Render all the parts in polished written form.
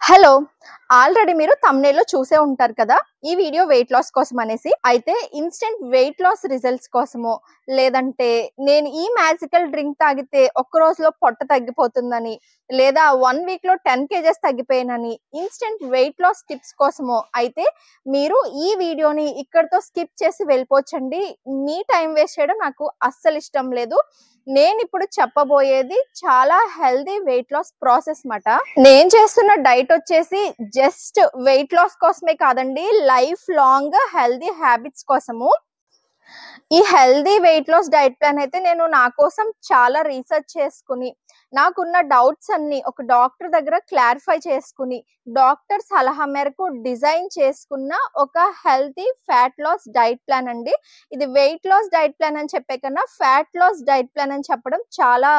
Hello already మీరు thumbnail లో చూసే ఉంటారు కదా ఈ వీడియో వెయిట్ లాస్ కోసం అనేసి అయితే ఇన్స్టెంట్ వెయిట్ లాస్ రిజల్ట్స్ కోసమో లేదంటే నేను ఈ మ్యాజికల్ డ్రింక్ తాగితే ఒక్క రోజులో పొట్ట తగ్గిపోతుందని లేదా 1 వీక్ లో 10 kgs తగ్గిపోయానని ఇన్స్టెంట్ వెయిట్ లాస్ టిప్స్ కోసమో అయితే మీరు ఈ వీడియోని ఇక్కడతో స్కిప్ చేసి వెళ్ళిపోవచ్చండి. మీ టైం వేస్ట్ చేయడం నాకు అస్సలు ఇష్టం లేదు. నేను ఇప్పుడు చెప్పబోయేది చాలా హెల్దీ వెయిట్ లాస్ ప్రాసెస్ మాట. నేను చేస్తున్న డైట్ వచ్చేసి జస్ట్ వెయిట్ లాస్ కోసమే కాదండి, లైఫ్ లాంగ్ హెల్దీ హ్యాబిట్స్ కోసము. ఈ healthy weight loss diet plan అయితే నేను నా కోసం చాలా రీసెర్చ్ చేసుకుని నాకున్న డౌట్స్ అన్ని ఒక డాక్టర్ దగ్గర క్లారిఫై చేసుకుని డాక్టర్ సలహా మేరకు డిజైన్ చేసుకున్న ఒక healthy fat loss diet plan అండి. ఇది వెయిట్ లాస్ డైట్ ప్లాన్ అని చెప్పే కన్నా ఫ్యాట్ లాస్ డైట్ ప్లాన్ అని చెప్పడం చాలా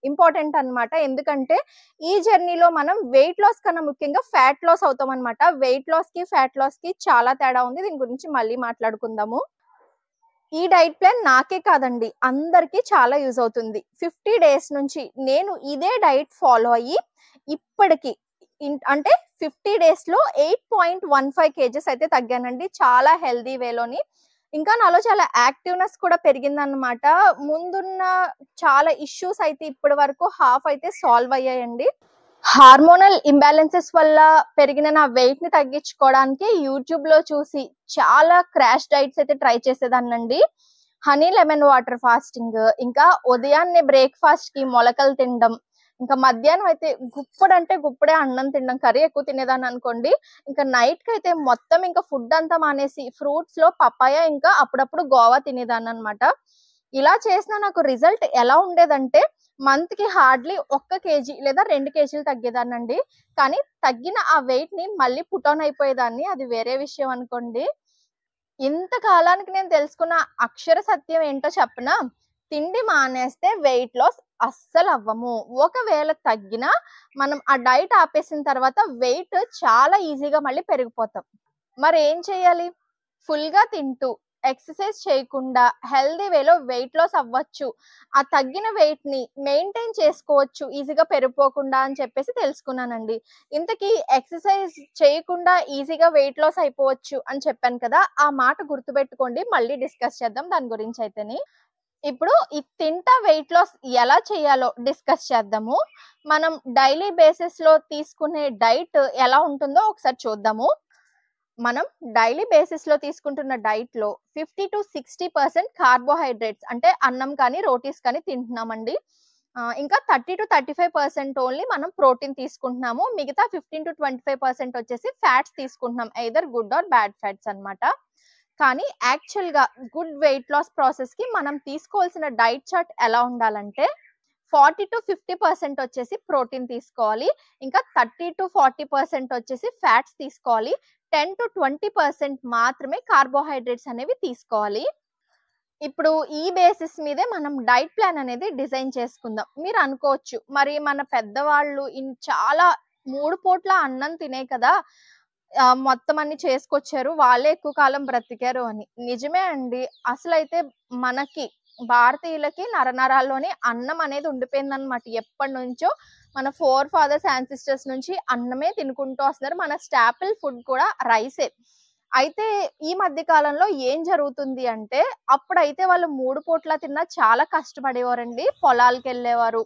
ఇంపార్టెంట్ అన్నమాట. ఎందుకంటే ఈ జర్నీలో మనం వెయిట్ లాస్ కన్నా ముఖ్యంగా ఫ్యాట్ లాస్ అవుతాం అన్నమాట. వెయిట్ లాస్ కి ఫ్యాట్ లాస్ కి చాలా తేడా ఉంది. దీని గురించి మళ్ళీ మాట్లాడుకుందాము. ఈ డైట్ ప్లాన్ నాకే కాదండి అందరికీ చాలా యూజ్ అవుతుంది. 50 డేస్ నుంచి నేను ఇదే డైట్ ఫాలో అయ్యి ఇప్పటికి అంటే 50 డేస్ లో 8.15 kgs అయితే తగ్గానండి, చాలా హెల్దీ వేలోని. ఇంకా నాలో చాలా యాక్టివ్నెస్ కూడా పెరిగిందన్నమాట. ముందున్న చాలా ఇష్యూస్ అయితే ఇప్పటి వరకు హాఫ్ అయితే సాల్వ్ అయ్యాయండి. హార్మోనల్ ఇంబ్యాలెన్సెస్ వల్ల పెరిగిన నా వెయిట్ ని తగ్గించుకోవడానికి యూట్యూబ్ లో చూసి చాలా క్రాష్ డైట్స్ అయితే ట్రై చేసేదాన్నండి. హనీ లెమన్ వాటర్ ఫాస్టింగ్, ఇంకా ఉదయాన్నే బ్రేక్ఫాస్ట్ కి మొలకలు తినడం, ఇంకా మధ్యాహ్నం అయితే గుప్పడంటే గుప్పడే అన్నం తినడం, కర్రీ ఎక్కువ తినేదాన్ని అనుకోండి. ఇంకా నైట్ కి అయితే మొత్తం ఇంకా ఫుడ్ అంతా మానేసి ఫ్రూట్స్ లో పపాయ ఇంకా అప్పుడప్పుడు గోవా తినేదాన్ని అనమాట. ఇలా చేసిన నాకు రిజల్ట్ ఎలా ఉండేదంటే మంత్ కి హార్డ్లీ 1 kg లేదా 2 kgలు తగ్గేదాన్నండి. కానీ తగ్గిన ఆ వెయిట్ ని మళ్ళీ పుట్ ఆన్ అయిపోయేదాన్ని, అది వేరే విషయం అనుకోండి. ఇంత కాలానికి నేను తెలుసుకున్న అక్షర సత్యం ఏంటో చెప్పనా? తిండి మానేస్తే వెయిట్ లాస్ అస్సలు అవ్వము. ఒకవేళ తగ్గినా మనం ఆ డైట్ ఆపేసిన తర్వాత వెయిట్ చాలా ఈజీగా మళ్ళీ పెరిగిపోతాం. మరి ఏం చేయాలి? ఫుల్ గా తింటూ ఎక్సర్సైజ్ చేయకుండా హెల్దీ వేలో వెయిట్ లాస్ అవ్వచ్చు, ఆ తగ్గిన వెయిట్ ని మెయింటైన్ చేసుకోవచ్చు ఈజీగా పెరిగిపోకుండా అని చెప్పేసి తెలుసుకున్నానండి. ఇంతకీ ఎక్సర్సైజ్ చేయకుండా ఈజీగా వెయిట్ లాస్ అయిపోవచ్చు అని చెప్పాను కదా, ఆ మాట గుర్తుపెట్టుకోండి. మళ్ళీ డిస్కస్ చేద్దాం దాని గురించి అయితేని. ఇప్పుడు ఈ తింటా వెయిట్ లాస్ ఎలా చేయాలో డిస్కస్ చేద్దాము. మనం డైలీ బేసిస్ లో తీసుకునే డైట్ ఎలా ఉంటుందో ఒకసారి చూద్దాము. మనం డైలీ బేసిస్ లో తీసుకుంటున్న డైట్ లో 50 to 60% కార్బోహైడ్రేట్స్ అంటే అన్నం కానీ రోటీస్ కానీ తింటున్నామండి. ఇంకా 30 to 35% ఓన్లీ మనం ప్రోటీన్ తీసుకుంటున్నాము. మిగతా 15 to 25% వచ్చేసి ఫ్యాట్స్ తీసుకుంటున్నాం, either good or bad fats అన్నమాట. కానీ యాక్చువల్ గా గుడ్ వెయిట్ లాస్ ప్రాసెస్ కి మనం తీసుకోవాల్సిన డైట్ చార్ట్ ఎలా ఉండాలంటే 40 to 50% వచ్చేసి ప్రోటీన్ తీసుకోవాలి, ఇంకా 30 to 40% వచ్చేసి ఫ్యాట్స్ తీసుకోవాలి, 10 to 20% మాత్రమే కార్బోహైడ్రేట్స్ అనేవి తీసుకోవాలి. ఇప్పుడు ఈ బేసిస్ మీదే మనం డైట్ ప్లాన్ అనేది డిజైన్ చేసుకుందాం. మీరు అనుకోవచ్చు, మరి మన పెద్దవాళ్ళు చాలా 3 పూట్ల అన్నం తినే కదా మొత్తం అన్ని చేసుకొచ్చారు, వాళ్ళే ఎక్కువ కాలం బ్రతికారు అని. నిజమే అండి. అసలైతే మనకి భారతీయులకి నరనరాల్లోనే అన్నం అనేది ఉండిపోయిందన్నమాట. ఎప్పటి నుంచో మన ఫాదర్స్ యాన్సిస్టర్స్ నుంచి అన్నమే తినుకుంటూ వస్తున్నారు. మన స్టాపిల్ ఫుడ్ కూడా రైసే. అయితే ఈ మధ్య కాలంలో ఏం జరుగుతుంది అంటే అప్పుడైతే వాళ్ళు 3 పూట్ల తిన్నా చాలా కష్టపడేవారండి. పొలాలకు వెళ్ళేవారు,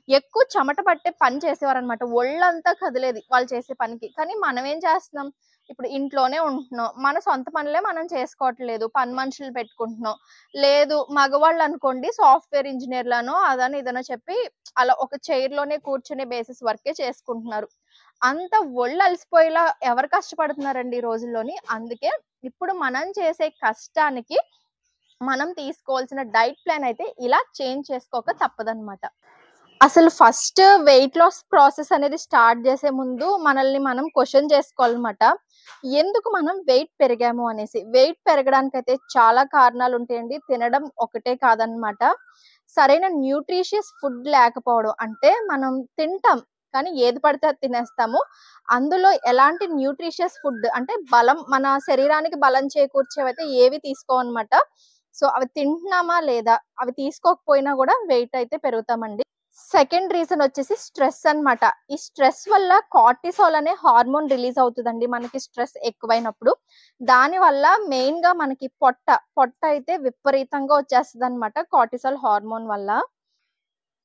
ఎక్కువ చెమట పట్టే పని చేసేవారు అనమాట. ఒళ్ళంతా కదిలేది వాళ్ళు చేసే పనికి. కానీ మనం ఏం చేస్తున్నాం? ఇప్పుడు ఇంట్లోనే ఉంటున్నాం, మన సొంత పనులే మనం చేసుకోవట్లేదు, పని మనుషులు పెట్టుకుంటున్నాం. లేదు మగవాళ్ళు అనుకోండి, సాఫ్ట్వేర్ ఇంజనీర్లను అదని ఇదనో చెప్పి అలా ఒక చైర్ లోనే కూర్చునే బేసిస్ వర్కే చేసుకుంటున్నారు. అంత ఒళ్ళు అలసిపోయేలా ఎవరు కష్టపడుతున్నారండి ఈ రోజుల్లోని? అందుకే ఇప్పుడు మనం చేసే కష్టానికి మనం తీసుకోవాల్సిన డైట్ ప్లాన్ అయితే ఇలా చేంజ్ చేసుకోక తప్పదన్నమాట. అసలు ఫస్ట్ వెయిట్ లాస్ ప్రాసెస్ అనేది స్టార్ట్ చేసే ముందు మనల్ని మనం క్వశ్చన్ చేసుకోవాలన్నమాట. ఎందుకు మనం వెయిట్ పెరిగాము అనేసి. వెయిట్ పెరగడానికి అయితే చాలా కారణాలు ఉంటాయండి, తినడం ఒకటే కాదనమాట. సరైన న్యూట్రిషియస్ ఫుడ్ లేకపోవడం, అంటే మనం తింటాం కానీ ఏది పడితే అది తినేస్తాము. అందులో ఎలాంటి న్యూట్రిషియస్ ఫుడ్ అంటే బలం, మన శరీరానికి బలం చేకూర్చేవైతే ఏవి తీసుకోవన్నమాట. సో అవి తింటున్నామా లేదా, అవి తీసుకోకపోయినా కూడా వెయిట్ అయితే పెరుగుతామండి. సెకండ్ రీజన్ వచ్చేసి స్ట్రెస్ అన్నమాట. ఈ స్ట్రెస్ వల్ల కార్టిసాల్ అనే హార్మోన్ రిలీజ్ అవుతుందండి మనకి స్ట్రెస్ ఎక్కువైనప్పుడు. దాని వల్ల మెయిన్ గా మనకి పొట్ట అయితే విపరీతంగా వచ్చేస్తుంది అనమాట కార్టిసాల్ హార్మోన్ వల్ల.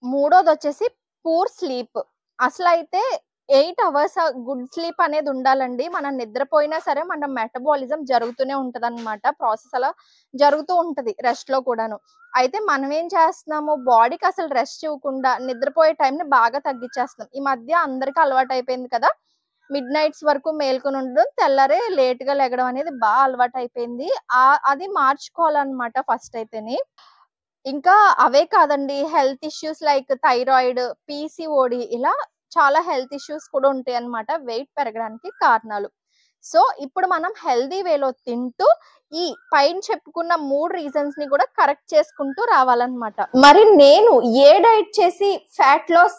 మూడోది వచ్చేసి పూర్ స్లీప్. అసలైతే 8 అవర్స్ గుడ్ స్లీప్ అనేది ఉండాలండి. మనం నిద్రపోయినా సరే మన మెటబాలిజం జరుగుతూనే ఉంటదన్నమాట. ప్రాసెస్ అలా జరుగుతూ ఉంటది రెస్ట్ లో కూడాను. అయితే మనం ఏం చేస్తున్నాము, బాడీకి అసలు రెస్ట్ ఇవ్వకుండా నిద్రపోయే టైంని బాగా తగ్గించేస్తున్నాం. ఈ మధ్య అందరికీ అలవాటు అయిపోయింది కదా, మిడ్ నైట్స్ వరకు మేల్కొని ఉండడం, తెల్లారే లేట్ గా లెగడం అనేది బాగా అలవాటు అయిపోయింది. అది మార్చుకోవాలన్నమాట ఫస్ట్ అయితేని. ఇంకా అవే కాదండి, health issues like thyroid, PCOD ఇలా చాలా హెల్త్ ఇష్యూస్ కూడా ఉంటాయి అన్నమాట వెయిట్ పెరగడానికి కారణాలు. సో ఇప్పుడు మనం హెల్దీ వేలో తింటూ ఈ పైన చెప్పుకున్న 3 రీజన్స్ ని కూడా కరెక్ట్ చేసుకుంటూ రావాలన్నమాట. మరి నేను ఏ డైట్ చేసి ఫ్యాట్ లాస్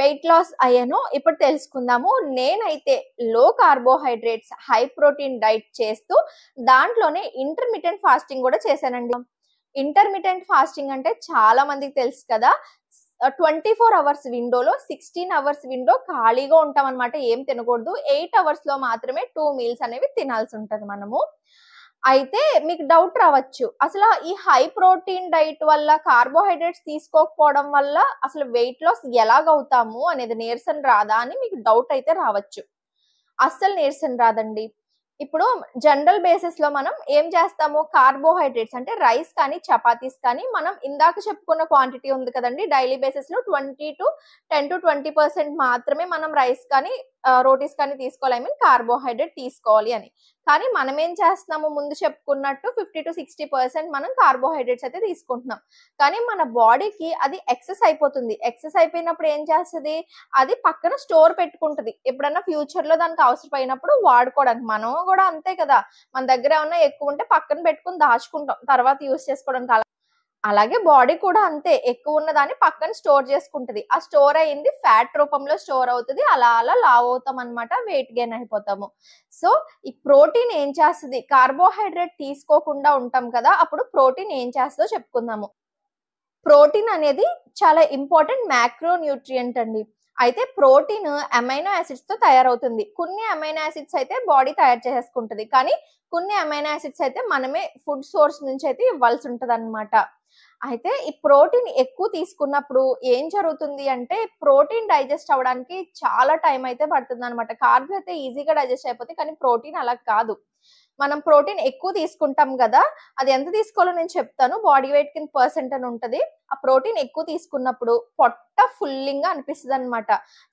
వెయిట్ లాస్ అయ్యానో ఇప్పుడు తెలుసుకుందాము. నేనైతే లో కార్బోహైడ్రేట్స్ హై ప్రోటీన్ డైట్ చేస్తూ దాంట్లోనే ఇంటర్మిటెంట్ ఫాస్టింగ్ కూడా చేశానండి. ఇంటర్మిటెంట్ ఫాస్టింగ్ అంటే చాలా మందికి తెలుసు కదా, 24 అవర్స్ విండోలో 16 అవర్స్ విండో ఖాళీగా ఉంటాం అనమాట, ఏం తినకూడదు. 8 అవర్స్ లో మాత్రమే 2 మీల్స్ అనేవి తినాల్సి ఉంటది మనము. అయితే మీకు డౌట్ రావచ్చు, అసలు ఈ హై ప్రోటీన్ డైట్ వల్ల కార్బోహైడ్రేట్స్ తీసుకోకపోవడం వల్ల అసలు వెయిట్ లాస్ ఎలాగవుతాము అనేది, నీరసం రాదా అని మీకు డౌట్ అయితే రావచ్చు. అస్సలు నీరసం రాదండి. ఇప్పుడు జనరల్ బేసిస్ లో మనం ఏం చేస్తాము, కార్బోహైడ్రేట్స్ అంటే రైస్ కానీ చపాతీస్ కానీ మనం ఇందాక చెప్పుకున్న క్వాంటిటీ ఉంది కదండి, డైలీ బేసిస్ లో 10 to 20% మాత్రమే మనం రైస్ కానీ రోటీస్ కానీ తీసుకోవాలి, కార్బోహైడ్రేట్ తీసుకోవాలి అని. కానీ మనం ఏం చేస్తున్నాము, ముందు చెప్పుకున్నట్టు 50 to 60% మనం కార్బోహైడ్రేట్స్ అయితే తీసుకుంటున్నాం. కానీ మన బాడీకి అది ఎక్సెస్ అయిపోతుంది. ఎక్సెస్ అయిపోయినప్పుడు ఏం చేస్తుంది, అది పక్కన స్టోర్ పెట్టుకుంటది, ఎప్పుడన్నా ఫ్యూచర్ లో దానికి అవసరమైనప్పుడు వాడుకోవడానికి. మనం కూడా అంతే కదా, మన దగ్గర ఏమన్నా ఎక్కువ ఉంటే పక్కన పెట్టుకుని దాచుకుంటాం తర్వాత యూజ్ చేసుకోవడానికి. అలాగే బాడీ కూడా అంతే, ఎక్కువ ఉన్నదాన్ని పక్కన స్టోర్ చేసుకుంటది. ఆ స్టోర్ అయింది ఫ్యాట్ రూపంలో స్టోర్ అవుతుంది, అలా అలా లావ్ అవుతాం అనమాట, వెయిట్ గెయిన్ అయిపోతాము. సో ఈ ప్రోటీన్ ఏం చేస్తుంది, కార్బోహైడ్రేట్ తీసుకోకుండా ఉంటాం కదా, అప్పుడు ప్రోటీన్ ఏం చేస్తుందో చెప్పుకుందాము. ప్రోటీన్ అనేది చాలా ఇంపార్టెంట్ మ్యాక్రో న్యూట్రియంట్ అండి. అయితే ప్రోటీన్ అమైనో యాసిడ్స్ తో తయారవుతుంది. కొన్ని అమైనో యాసిడ్స్ అయితే బాడీ తయారు చేసేసుకుంటది, కానీ కొన్ని అమైనో యాసిడ్స్ అయితే మనమే ఫుడ్ సోర్స్ నుంచి అయితే ఇవ్వాల్సి ఉంటది అనమాట. అయితే ఈ ప్రోటీన్ ఎక్కువ తీసుకున్నప్పుడు ఏం జరుగుతుంది అంటే, ప్రోటీన్ డైజెస్ట్ అవ్వడానికి చాలా టైం అయితే పడుతుంది అనమాట. కార్బ్ అయితే ఈజీగా డైజెస్ట్ అయిపోతుంది, కానీ ప్రోటీన్ అలా కాదు. మనం ప్రోటీన్ ఎక్కువ తీసుకుంటాం కదా, అది ఎంత తీసుకోవాలో నేను చెప్తాను. బాడీ వెయిట్ కింద పర్సెంట్ అని ఉంటది. ఆ ప్రోటీన్ ఎక్కువ తీసుకున్నప్పుడు పొట్ట ఫుల్లింగ్ గా అనిపిస్తుంది అనమాట,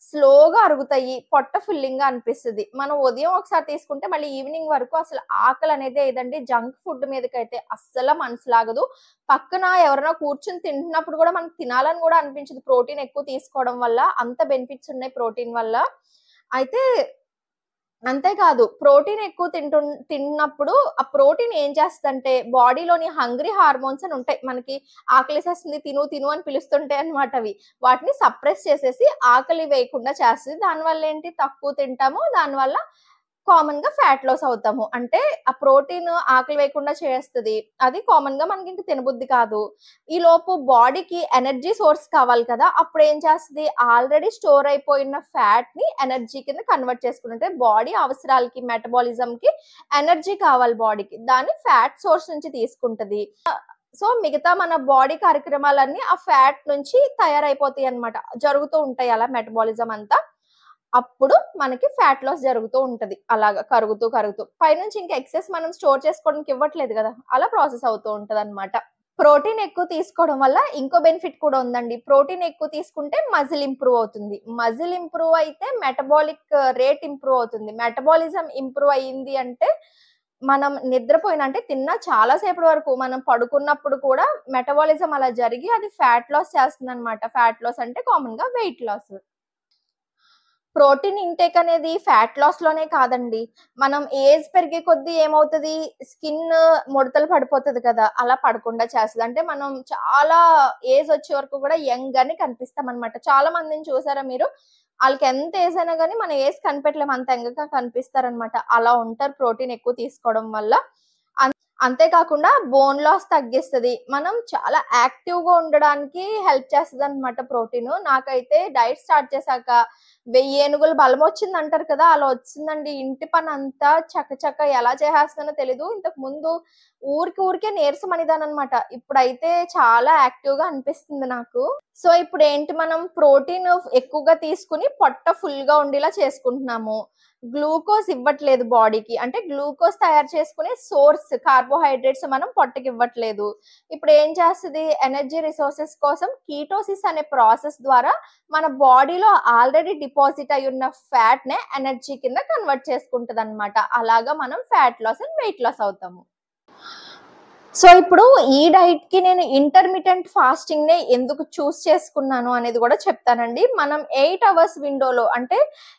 స్లోగా అరుగుతాయి, పొట్ట ఫుల్లింగ్ గా అనిపిస్తుంది. మనం ఉదయం ఒకసారి తీసుకుంటే మళ్ళీ ఈవినింగ్ వరకు అసలు ఆకలి అనేది ఏదండి, జంక్ ఫుడ్ మీదకైతే అస్సలు మనసు లాగదు. పక్కన ఎవరైనా కూర్చుని తింటున్నప్పుడు కూడా మనకు తినాలని కూడా అనిపించదు, ప్రోటీన్ ఎక్కువ తీసుకోవడం వల్ల. అంత బెనిఫిట్స్ ఉన్నాయి ప్రోటీన్ వల్ల. అయితే అంతేకాదు, ప్రోటీన్ ఎక్కువ తిన్నప్పుడు ఆ ప్రోటీన్ ఏం చేస్తుందంటే, బాడీలోని హంగ్రీ హార్మోన్స్ అని ఉంటాయి, మనకి ఆకలిసేస్తుంది తిను తిను అని పిలుస్తుంటాయి అనమాట. అవి వాటిని సప్రెస్ చేసేసి ఆకలి వేయకుండా చేస్తుంది. దానివల్ల ఏంటి, తక్కువ తింటాము, దానివల్ల కామన్ గా ఫ్యాట్ లాస్ అవుతాము. అంటే ఆ ప్రోటీన్ ఆకలి వేయకుండా చేస్తుంది, అది కామన్ గా మనకి ఇంకా తినబుద్ధి కాదు. ఈ లోపు బాడీకి ఎనర్జీ సోర్స్ కావాలి కదా, అప్పుడు ఏం చేస్తుంది, ఆల్రెడీ స్టోర్ అయిపోయిన ఫ్యాట్ ని ఎనర్జీ కింద కన్వర్ట్ చేసుకుంటే, బాడీ అవసరాలకి మెటబాలిజం కి ఎనర్జీ కావాలి బాడీకి, దాన్ని ఫ్యాట్ సోర్స్ నుంచి తీసుకుంటది. సో మిగతా మన బాడీ కార్యక్రమాలన్నీ ఆ ఫ్యాట్ నుంచి తయారైపోతాయి అన్నమాట, జరుగుతూ ఉంటాయి అలా మెటబాలిజం అంతా. అప్పుడు మనకి ఫ్యాట్ లాస్ జరుగుతూ ఉంటది, అలాగా కరుగుతూ కరుగుతూ. పైనుంచి ఇంకా ఎక్సెస్ మనం స్టోర్ చేసుకోవడానికి ఇవ్వట్లేదు కదా, అలా ప్రాసెస్ అవుతూ ఉంటది అనమాట. ప్రోటీన్ ఎక్కువ తీసుకోవడం వల్ల ఇంకో బెనిఫిట్ కూడా ఉందండి. ప్రోటీన్ ఎక్కువ తీసుకుంటే మజిల్ ఇంప్రూవ్ అవుతుంది. మజిల్ ఇంప్రూవ్ అయితే మెటబాలిక్ రేట్ ఇంప్రూవ్ అవుతుంది. మెటబాలిజం ఇంప్రూవ్ అయ్యింది అంటే, మనం నిద్రపోయిన అంటే తిన్న చాలా సేపటి వరకు మనం పడుకున్నప్పుడు కూడా మెటబాలిజం అలా జరిగి అది ఫ్యాట్ లాస్ చేస్తుంది అనమాట. ఫ్యాట్ లాస్ అంటే కామన్ గా వెయిట్ లాస్. ప్రోటీన్ ఇంటేక్ అనేది ఫ్యాట్ లాస్ లోనే కాదండి, మనం ఏజ్ పెరిగే కొద్దీ ఏమవుతుంది, స్కిన్ ముడతలు పడిపోతుంది కదా, అలా పడకుండా చేస్తుంది. అంటే మనం చాలా ఏజ్ వచ్చే వరకు కూడా యంగ్ గానే కనిపిస్తాం అనమాట. చాలా మందిని చూసారా మీరు, వాళ్ళకి ఎంత ఏజ్ అయినా కానీ మన ఏజ్ కనిపెట్టలేము, అంత యంగ్ గా కనిపిస్తారనమాట. అలా ఉంటారు ప్రోటీన్ ఎక్కువ తీసుకోవడం వల్ల. అంతే కాకుండా బోన్ లాస్ తగ్గిస్తది. మనం చాలా యాక్టివ్‌గా ఉండడానికి హెల్ప్ చేస్తదనమాట ప్రోటీను. నాకైతే డైట్ స్టార్ట్ చేశాక 1000 ఏనుగుల బలమొచ్చిందంటారు కదా! అలా వచ్చిందండి. ఇంటి పనంతా చకచక ఎలా చేసేస్తున్నానో తెలీదు. ఇంతకు ముందు ఊరికే నీరసమనేదాన్ననమాట. ఇప్పుడైతే చాలా యాక్టివ్‌గా అనిపిస్తుంది నాకు. సో, ఇప్పుడేంటి మనం ప్రోటీన్ ఎక్కువగా తీసుకొని పొట్ట ఫుల్‌గా ఉండేలా చేసుకుంటున్నాము. గ్లూకోజ్ ఇవ్వట్లేదు బాడీకి. అంటే గ్లూకోజ్ తయారు చేసుకునే సోర్స్ కార్బోహైడ్రేట్స్ మనం పొట్టకివ్వట్లేదు. ఇప్పుడేం చేస్తది ఎనర్జీ రిసోర్సెస్ కోసం కీటోసిస్ అనే ప్రాసెస్ ద్వారా మన బాడీలో ఆల్రెడీ డిపాజిట్ అయ్యున్న ఫ్యాట్‌నే ఎనర్జీ కింద కన్వర్ట్ చేసుకుంటదనమాట. అలాగా మనం fat loss and weight loss అవుతాము. సో, ఇప్పుడు ఈ డైట్‌కి నేను ఇంటర్మిటెంట్ ఫాస్టింగ్‌నే ఎందుకు చేసుకున్నాను అనేది గూడా చెప్తానండి. మనం 8 అవర్స్ విండోలో అంటే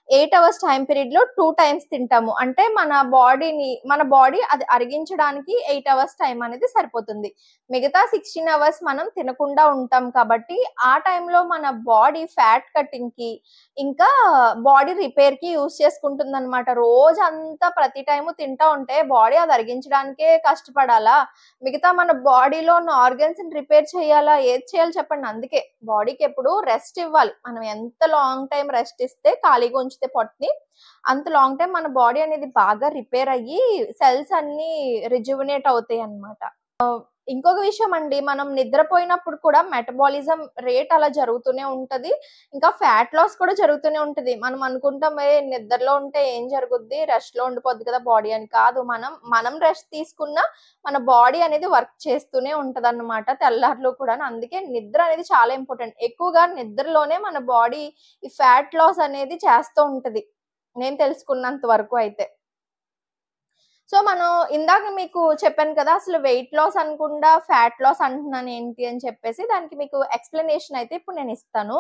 8 అవర్స్ టైమ్ పీరియడ్‌లో 2 టైమ్స్ తింటాము. అంటే మన బాడీ అది అరిగించడానికి 8 అవర్స్ టైమ్ అనేది సరిపోతుంది. మిగతా 16 అవర్స్ మనం తినకుండా ఉంటాం కాబట్టి, ఆ టైంలో మన బాడీ ఫ్యాట్ కటింగ్‌కి, ఇంకా బాడీ రిపేర్‌కి యూజ్ చేసుకుంటుందనమాట. రోజంతా ప్రతి టైము తింటా ఉంటే బాడీ అది అరిగించడానికే కష్టపడాలా? మిగతా మన బాడీలో ఉన్న ఆర్గన్స్‌ని రిపేర్ చేయాలా? ఏది చేయాలి చెప్పండి? అందుకే బాడీకి ఎప్పుడు రెస్ట్ ఇవ్వాలి. మనం ఎంత లాంగ్ టైమ్ రెస్ట్ ఇస్తే ఖాళీగా ఉంచితే పొట్టని, అంత లాంగ్ టైమ్ మన బాడీ అనేది బాగా రిపేర్ అయ్యి సెల్స్ అన్నీ రిజువినేట్ అవుతాయన్నమాట. ఇంకొక విషయం అండి. మనం నిద్రపోయినప్పుడు కూడా మెటబాలిజం రేట్ అలా జరుగుతూనే ఉంటది. ఇంకా ఫ్యాట్ లాస్ కూడా జరుగుతూనే ఉంటది. మనం అనుకుంటాం నిద్రలో ఉంటే ఏం జరుగుద్ది? రెస్ట్‌లో ఉండిపోద్ది కదా బాడీ అని. కాదు మనం రెస్ట్ తీసుకున్నా మన బాడీ అనేది వర్క్ చేస్తూనే ఉంటదన్నమాట తెల్లార్లు కూడాను. అందుకే నిద్ర అనేది చాలా ఇంపార్టెంట్. ఎక్కువగా నిద్రలోనే మన బాడీ ఈ ఫ్యాట్ లాస్ అనేది చేస్తూ ఉంటది. నేను తెలుసుకున్నంత వరకు అయితే. సో, మనం ఇందాక మీకు చెప్పాను కదా! అసలు వెయిట్ లాస్ అనకుండా ఫ్యాట్ లాస్ అంటున్నాను ఏంటి అని చెప్పేసి, దానికి మీకు ఎక్స్‌ప్లనేషన్ అయితే ఇప్పుడు నేనిస్తాను.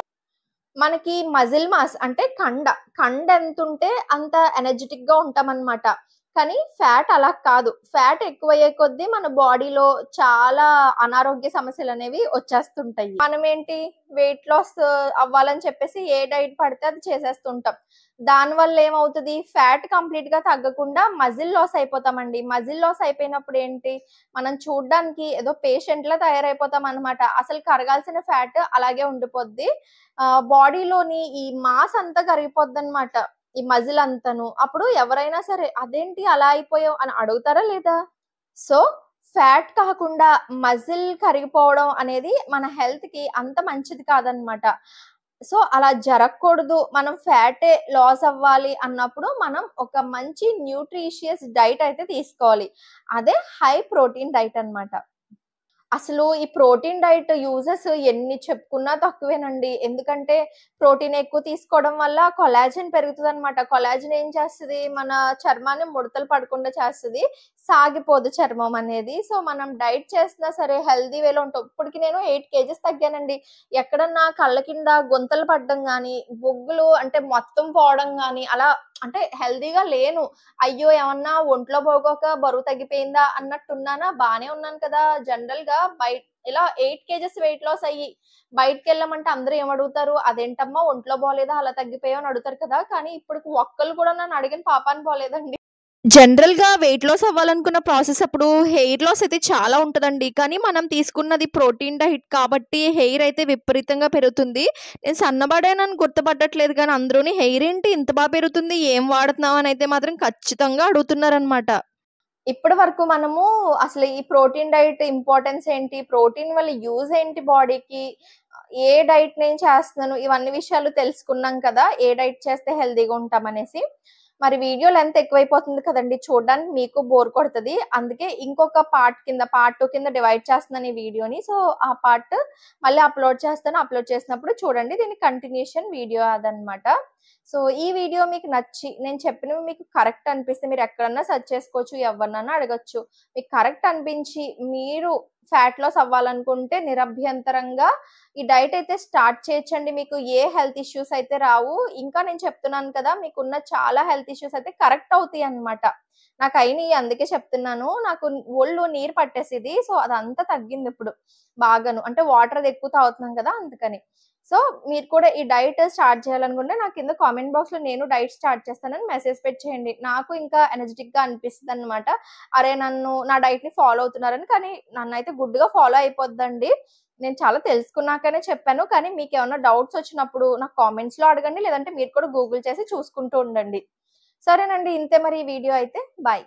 మనకి మజిల్ మాస్ అంటే కండ ఎంతుంటే అంత ఎనర్జిటిక్‌గా ఉంటామనమాట. కానీ ఫ్యాట్ అలా కాదు. ఫ్యాట్ ఎక్కువయ్యే కొద్దీ మన బాడీలో చాలా అనారోగ్య సమస్యలనేవి వచ్చేస్తుంటాయి. మనమేంటి వెయిట్ లాస్ అవ్వాలని చెప్పేసి ఏ డైట్ పడితే అది చేసేస్తుంటాం. దానివల్ల ఏమవుతది ఫ్యాట్ కంప్లీట్‌గా తగ్గకుండా మజిల్ లాస్ అయిపోతామండి. మజిల్ లాస్ అయిపోయినప్పుడు ఏంటి మనం చూడ్డానికి ఏదో పేషెంట్‌లా తయారైపోతామనమాట. అసలు కరగాల్సిన ఫ్యాట్ అలాగే ఉండిపోద్ది. బాడీలోని ఈ మాస్ అంతా కరిగిపోద్దనమాట. ఈ మజిల్ అంతాను. అప్పుడు ఎవరైనా సరే అదేంటి అలా అయిపోయావు అని అడుగుతారా లేదా? సో, ఫ్యాట్ కాకుండా మజిల్ కరిగిపోవడం అనేది మన హెల్త్‌కి అంత మంచిది కాదనమాట. సో, అలా జరగకూడదు. మనం ఫ్యాటే లాస్ అవ్వాలి అన్నప్పుడు మనం ఒక మంచి న్యూట్రిషియస్ డైట్ అయితే తీసుకోవాలి. అదే హై ప్రోటీన్ డైట్ అన్నమాట. అసలు ఈ ప్రోటీన్ డైట్ యూజెస్ ఎన్ని చెప్పుకున్నా తక్కువేనండి. ఎందుకంటే ప్రోటీన్ ఎక్కువ తీసుకోవడం వల్ల కొలాజన్ పెరుగుతదనమాట. కొలాజన్ ఏం చేస్తది? మన చర్మాన్ని ముడతలు పడకుండా చేస్తది. సాగిపోదు చర్మం అనేది. సో, మనం డైట్ చేసినా సరే హెల్తీ వేలో ఉంటాం. ఇప్పటికి నేను 8 కేజెస్ తగ్గానండి. ఎక్కడన్నా కళ్ళ కింద గుంతలు పడడం గానీ, బొగ్గులు అంటే మొత్తం పోవడం గానీ, అలా అంటే హెల్తీగా లేను. అయ్యో! ఏమన్నా ఒంట్లో బాగోక బరువు తగ్గిపోయిందా అన్నట్టున్నానా? బానే ఉన్నాను కదా! జనరల్‌గా ఇలా 8 కేజెస్ వెయిట్ లాస్ అయ్యి బయటికెళ్ళామంటే అందరూ ఏమడుగుతారు? "అదేంటమ్మా ఒంట్లో బాలేదా? అలా తగ్గిపోయావు" అని అడుగుతారు కదా! కానీ ఇప్పటికి ఒక్కళ్ళు కూడా నన్ను అడిగిన పాపాన పోలేదండి. జనరల్‌గా వెయిట్ లాస్ అవ్వాలనుకున్న ప్రాసెస్ అప్పుడు హెయిర్ లాస్ అయితే చాలా ఉంటదండి. కానీ మనం తీసుకున్నది ప్రోటీన్ డైట్ కాబట్టి హెయిర్ అయితే విపరీతంగా పెరుగుతుంది. నేను సన్నబడానని గుర్తుపట్టట్లేదు గానీ అందరూని హెయిర్ ఏంటి ఇంత పెరుగుతుంది? ఏం వాడుతున్నావు? అని అయితే మాత్రం ఖచ్చితంగా అడుగుతున్నారనమాట. ఇప్పటి వరకు మనము అసలు ఈ ప్రోటీన్ డైట్ ఇంపార్టెన్స్ ఏంటి? ప్రోటీన్ వల్ల యూజ్ ఏంటి బాడీకి? ఏ డైట్ నేను చేస్తున్నాను? ఇవన్నీ విషయాలు తెలుసుకున్నాం కదా! ఏ డైట్ చేస్తే హెల్తీగా ఉంటామనేసి. మరి వీడియో లెంత్ ఎక్కువైపోతుంది కదండీ! చూడడానికి మీకు బోర్ కొడతది. అందుకే ఇంకొక పార్ట్ 2 కింద డివైడ్ చేస్తున్నాను ఈ వీడియోని. సో, ఆ పార్ట్ మళ్ళీ అప్‌లోడ్ చేస్తాను. అప్‌లోడ్ చేసినప్పుడు చూడండి. దీని కంటిన్యూషన్ వీడియో అదనమాట. సో, ఈ వీడియో మీకు నచ్చి నేను చెప్పినవి మీకు కరెక్ట్ అనిపిస్తే మీరెక్కడన్నా సెర్చ్ చేసుకోవచ్చు. ఎవరినన్నా అడగొచ్చు. మీకు కరెక్ట్ అనిపించి మీరు ఫ్యాట్ లాస్ అవ్వాలనుకుంటే నిరభ్యంతరంగా ఈ డైట్ అయితే స్టార్ట్ చేయొచ్చండి. మీకు ఏ హెల్త్ ఇష్యూస్ అయితే రావు. ఇంకా నేను చెప్తున్నాను కదా! మీకున్న చాలా హెల్త్ ఇష్యూస్ అయితే కరెక్ట్ అవుతాయన్నమాట. నాకయినియి అందుకే చెప్తున్నాను. నాకు ఒళ్ళు నీరు పట్టేసేది. సో, అదంతా తగ్గిందిప్పుడు బాగాను. అంటే వాటర్ అది ఎక్కువ తాగుతున్నాం కదా! అందుకని. సో మీరు కూడా ఈ డైట్ స్టార్ట్ చేయాలనుకుంటే నాకు కింద కామెంట్ బాక్స్లో నేను డైట్ స్టార్ట్ చేస్తానని మెసేజ్ పెట్టేయండి. నాకు ఇంకా ఎనర్జెటిక్గా అనిపిస్తుంది అనమాట. అరే నన్ను నా డైట్ని ఫాలో అవుతున్నారని. కానీ నన్నైతే గుడ్డుగా ఫాలో అయిపోద్దండి. నేను చాలా తెలుసుకున్నాకనే చెప్పాను. కానీ మీకు ఏమైనా డౌట్స్ వచ్చినప్పుడు నాకు కామెంట్స్లో అడగండి, లేదంటే మీరు కూడా గూగుల్ చేసి చూసుకుంటూ ఉండండి. సరేనండి, ఇంతే మరి ఈ వీడియో అయితే. బాయ్.